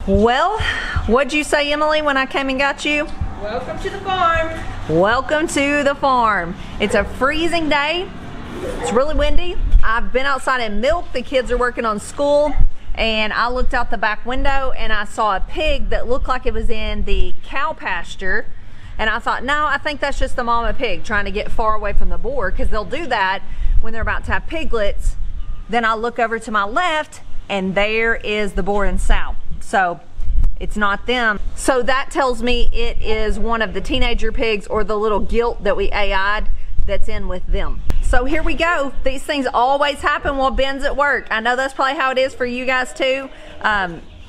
Well, what'd you say, Emily, when I came and got you? Welcome to the farm. Welcome to the farm. It's a freezing day. It's really windy. I've been outside and milked. The kids are working on school, and I looked out the back window and I saw a pig that looked like it was in the cow pasture. And I thought, no, I think that's just the mama pig trying to get far away from the boar, because they'll do that when they're about to have piglets. Then I look over to my left and there is the boar and sow. So it's not them. So that tells me it is one of the teenager pigs or the little gilt that we AI'd that's in with them. So here we go. These things always happen while Ben's at work. I know that's probably how it is for you guys too.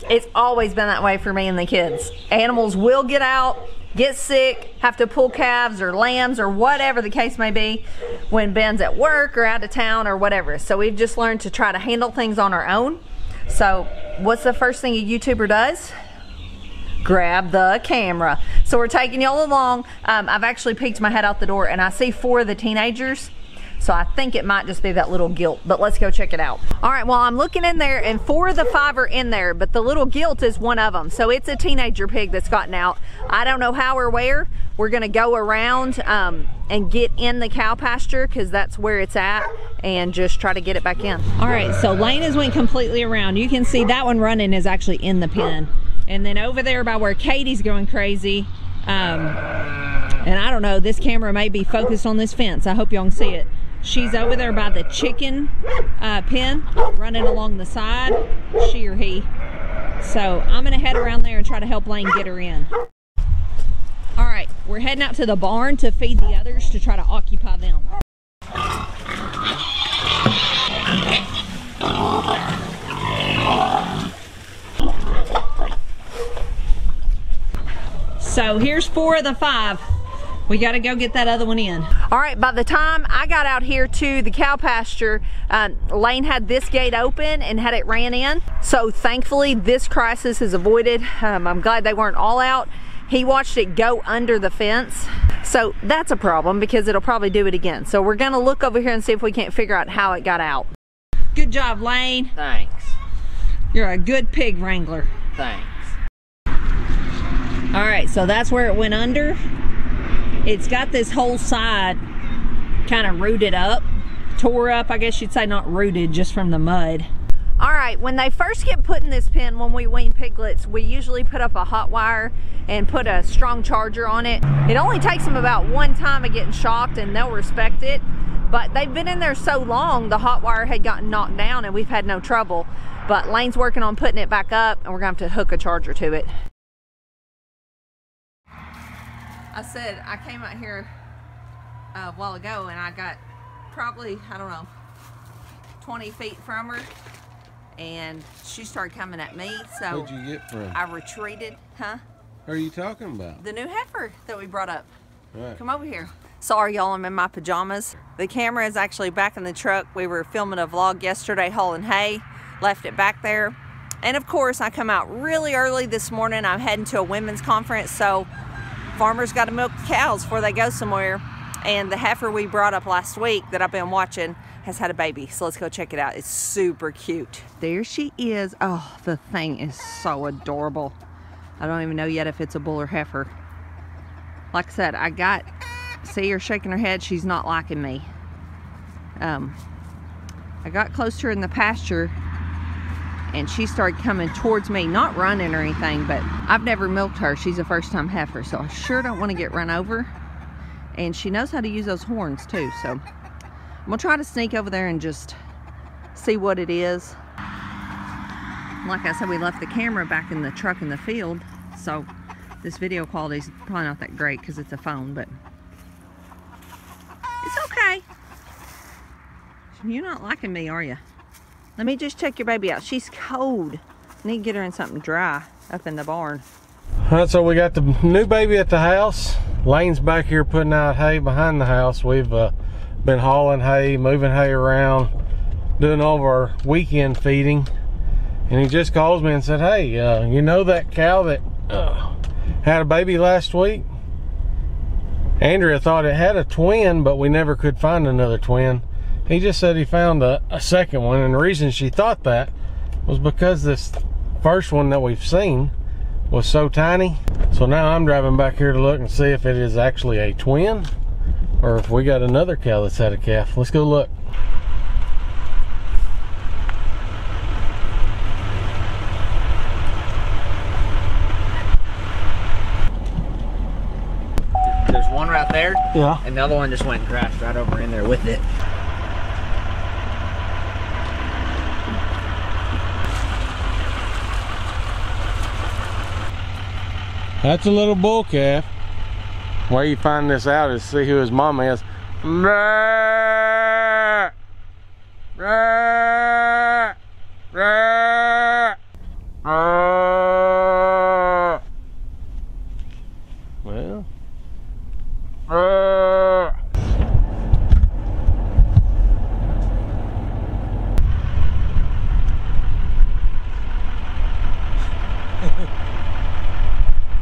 It's always been that way for me and the kids. Animals will get out, get sick, have to pull calves or lambs or whatever the case may be when Ben's at work or out of town or whatever. So we've just learned to try to handle things on our own. So what's the first thing a YouTuber does? Grab the camera. So we're taking y'all along. I've actually peeked my head out the door and I see 4 of the teenagers. So I think it might just be that little gilt, but let's go check it out. All right, well, I'm looking in there and 4 of the 5 are in there, but the little gilt is one of them. So it's a teenager pig that's gotten out. I don't know how or where. We're gonna go around and get in the cow pasture, because that's where it's at, and just try to get it back in. All right, so Lane has went completely around. You can see that one running is actually in the pen. And then over there by where Katie's going crazy, and I don't know, this camera may be focused on this fence. I hope y'all can see it. She's over there by the chicken pen, running along the side, she or he. So I'm gonna head around there and try to help Lane get her in. All right, we're heading out to the barn to feed the others to try to occupy them. So here's 4 of the 5. We gotta go get that other one in. All right, by the time I got out here to the cow pasture, Lane had this gate open and had it ran in. So thankfully this crisis is avoided. I'm glad they weren't all out. He watched it go under the fence. So that's a problem, because it'll probably do it again. So we're gonna look over here and see if we can't figure out how it got out. Good job, Lane. Thanks. You're a good pig wrangler. Thanks. All right, so that's where it went under. It's got this whole side kind of rooted up, tore up, I guess you'd say, not rooted, just from the mud. All right, when they first get put in this pen, when we wean piglets, we usually put up a hot wire and put a strong charger on it. It only takes them about 1 time of getting shocked and they'll respect it. But they've been in there so long, the hot wire had gotten knocked down and we've had no trouble. But Lane's working on putting it back up and we're gonna have to hook a charger to it. I said I came out here a while ago and I got probably, I don't know, 20 feet from her, and she started coming at me, so what'd you get from? I retreated. Huh? What are you talking about? The new heifer that we brought up. Right. Come over here. Sorry y'all, I'm in my pajamas. The camera is actually back in the truck. We were filming a vlog yesterday hauling hay, left it back there. And of course I come out really early this morning. I'm heading to a women's conference, so farmers got to milk the cows before they go somewhere. And the heifer we brought up last week that I've been watching has had a baby. So let's go check it out. It's super cute. There she is. Oh, the thing is so adorable. I don't even know yet if it's a bull or heifer. Like I said, see her shaking her head. She's not liking me. I got close to her in the pasture and she started coming towards me, not running or anything, but I've never milked her. She's a first-time heifer, so I sure don't want to get run over. And she knows how to use those horns too, so I'm gonna try to sneak over there and just see what it is. Like I said, we left the camera back in the truck in the field, so this video quality is probably not that great because it's a phone, but it's okay. You're not liking me, are you? Let me just check your baby out. She's cold. I need to get her in something dry up in the barn. All right, so we got the new baby at the house. Lane's back here putting out hay behind the house. We've been hauling hay, moving hay around, doing all of our weekend feeding. And he just calls me and said, hey, you know that cow that had a baby last week? Andrea thought it had a twin, but we never could find another twin. He just said he found a second one, and the reason she thought that was because this first one that we've seen was so tiny. So now I'm driving back here to look and see if it is actually a twin or if we got another cow that's had a calf. Let's go look. There's one right there. Yeah. And the other one just went and crashed right over in there with it. That's a little bull calf. Where you find this out is see who his mama is. Well.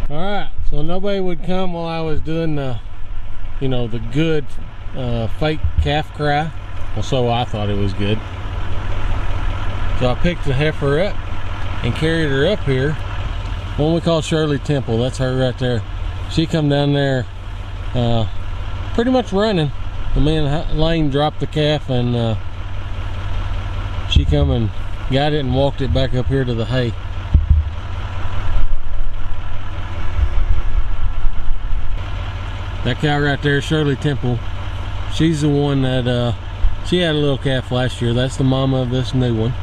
Alright, so nobody would come while I was doing the, you know, the good fake calf cry. Well, so I thought it was good. So I picked the heifer up and carried her up here. One we call Shirley Temple, that's her right there. She come down there pretty much running. The man Lane dropped the calf and she come and got it and walked it back up here to the hay. That cow right there, Shirley Temple, she's the one that, she had a little calf last year. That's the mama of this new one.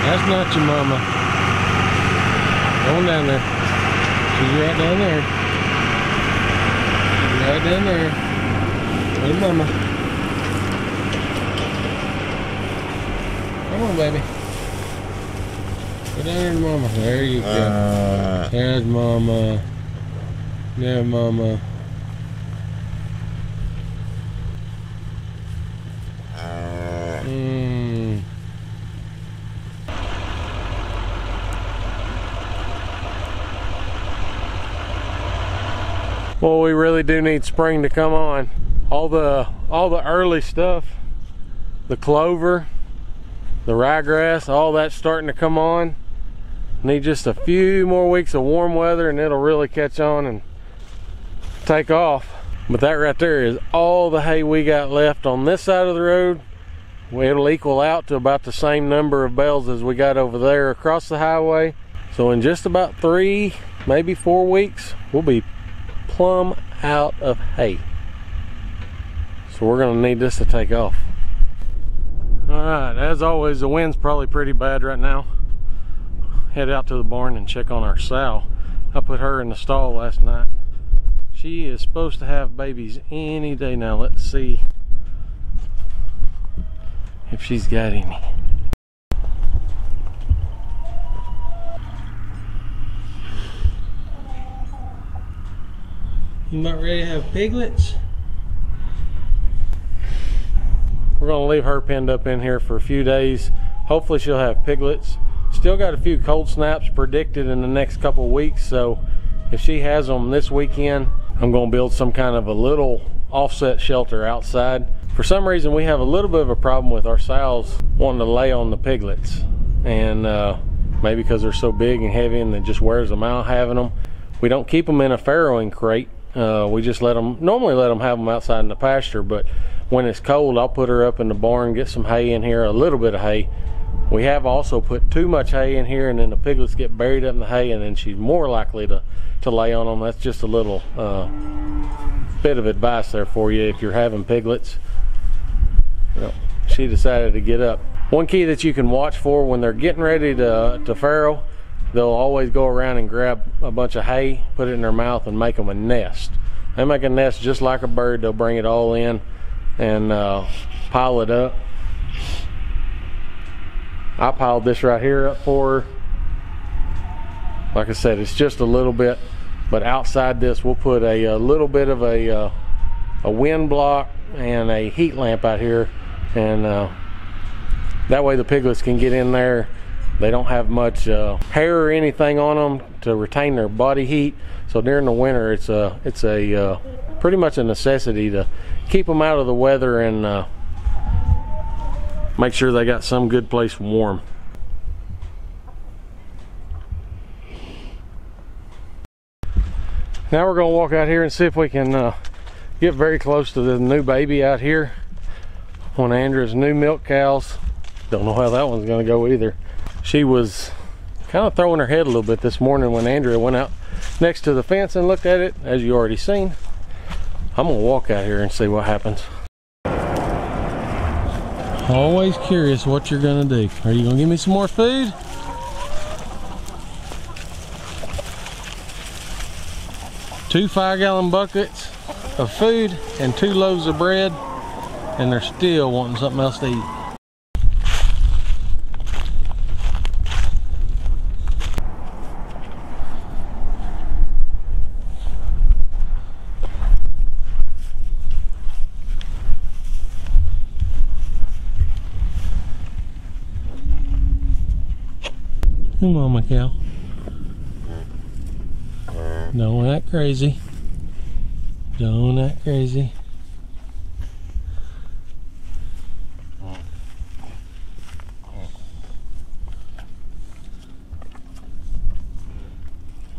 That's not your mama. Go on down there. She's right down there. She's right down there. Hey, mama. Come on, baby. Go down there to mama. There you go. There's mama. There, mama. Well, we really do need spring to come on. All the early stuff, the clover, the ryegrass, all that's starting to come on. Need just a few more weeks of warm weather and it'll really catch on and take off. But that right there is all the hay we got left on this side of the road. It'll equal out to about the same number of bales as we got over there across the highway. So in just about 3, maybe 4 weeks, we'll be plumb out of hay. So we're gonna need this to take off. All right, as always, the wind's probably pretty bad right now. Head out to the barn and check on our sow. I put her in the stall last night. She is supposed to have babies any day now. Let's see if she's got any. You about ready to have piglets? We're gonna leave her pinned up in here for a few days. Hopefully she'll have piglets. Still got a few cold snaps predicted in the next couple of weeks, so if she has them this weekend, I'm gonna build some kind of a little offset shelter outside. For some reason, we have a little bit of a problem with our sows wanting to lay on the piglets, and maybe because they're so big and heavy and it just wears them out having them. We don't keep them in a farrowing crate. We just normally let them have them outside in the pasture, but when it's cold, I'll put her up in the barn, get some hay in here, a little bit of hay. We have also put too much hay in here, and then the piglets get buried up in the hay, and then she's more likely to lay on them. That's just a little bit of advice there for you if you're having piglets. Well, she decided to get up. One key that you can watch for when they're getting ready to farrow, they'll always go around and grab a bunch of hay, put it in their mouth, and make them a nest. They make a nest just like a bird. They'll bring it all in and pile it up. I piled this right here up for her. Like I said, it's just a little bit, but outside this we'll put a little bit of a wind block and a heat lamp out here, and That way the piglets can get in there. They don't have much hair or anything on them to retain their body heat. So during the winter, it's a pretty much a necessity to keep them out of the weather and make sure they got some good place warm. Now we're gonna walk out here and see if we can get very close to the new baby out here. One of Andrew's new milk cows. Don't know how that one's gonna go either. She was kind of throwing her head a little bit this morning when Andrea went out next to the fence and looked at it, as you already seen. I'm gonna walk out here and see what happens. Always curious what you're gonna do. Are you gonna give me some more food? Two 5-gallon buckets of food and 2 loaves of bread, and they're still wanting something else to eat. Come on, my cow. Don't act crazy. Don't act crazy.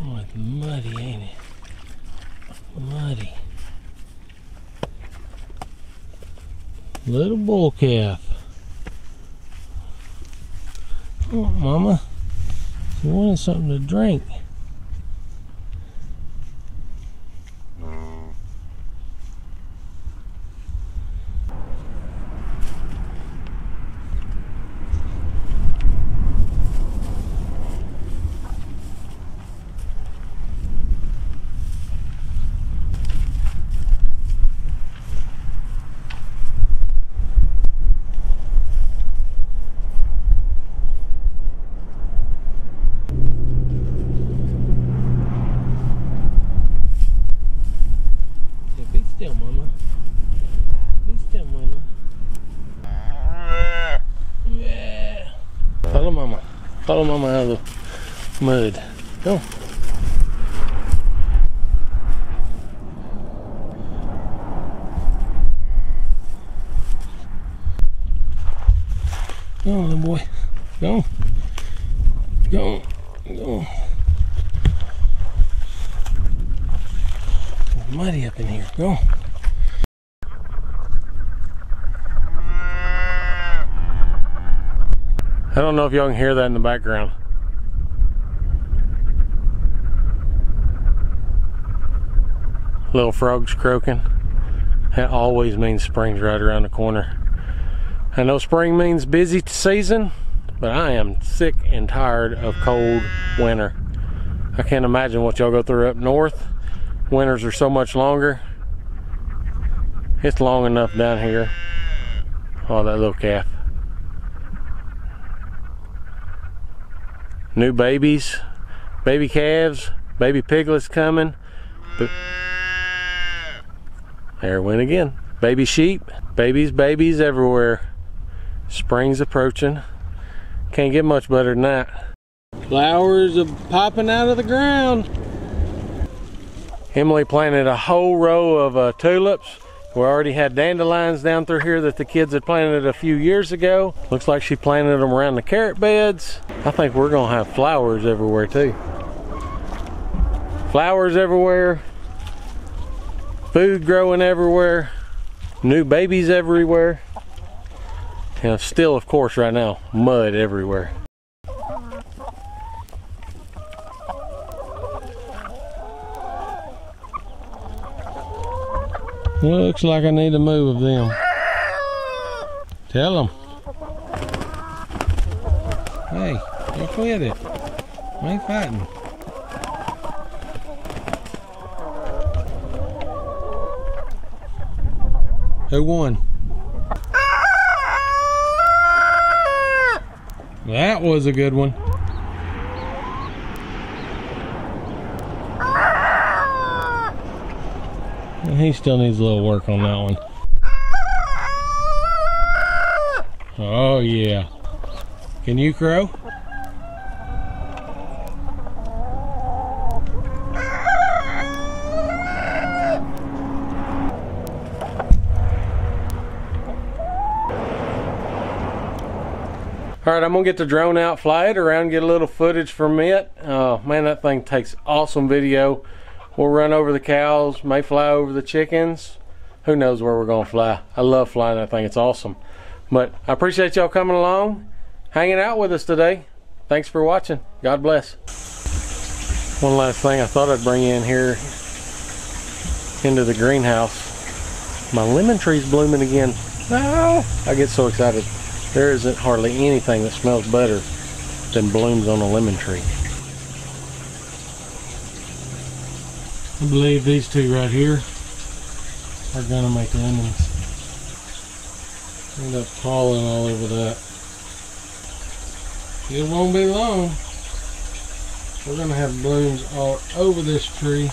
Oh, it's muddy, ain't it? Muddy. Little bull calf. Oh, mama. You wanted something to drink. Be still, mama. Be still, mama. Yeah. Follow mama. Follow mama out of the mud. Go. Go on, little boy. Go. Go. Go. It's muddy up in here. Go. I don't know if y'all can hear that in the background. Little frogs croaking. That always means spring's right around the corner. I know spring means busy season, but I am sick and tired of cold winter. I can't imagine what y'all go through up north. Winters are so much longer. It's long enough down here. Oh, that little calf. New babies, baby calves, baby piglets coming. There it went again. Baby sheep, babies everywhere. Spring's approaching. Can't get much better than that. Flowers are popping out of the ground. Emily planted a whole row of tulips. We already had dandelions down through here that the kids had planted a few years ago. Looks like she planted them around the carrot beds. I think we're gonna have flowers everywhere too. Flowers everywhere. Food growing everywhere. New babies everywhere. And still, of course, right now, mud everywhere. Looks like I need a move of them. Tell them. Hey, go quit it. I ain't fighting. Who won? That was a good one. He still needs a little work on that one. Oh yeah. Can you crow? Alright, I'm gonna get the drone out, fly it around, get a little footage from it. Oh man, that thing takes awesome video. We'll run over the cows, may fly over the chickens. Who knows where we're gonna fly. I love flying that thing, it's awesome. But I appreciate y'all coming along, hanging out with us today. Thanks for watching. God bless. One last thing I thought I'd bring you in here into the greenhouse. My lemon tree's blooming again. No, I get so excited. There isn't hardly anything that smells better than blooms on a lemon tree. I believe these two right here are gonna make lemons. End up pollen all over that. It won't be long. We're gonna have blooms all over this tree.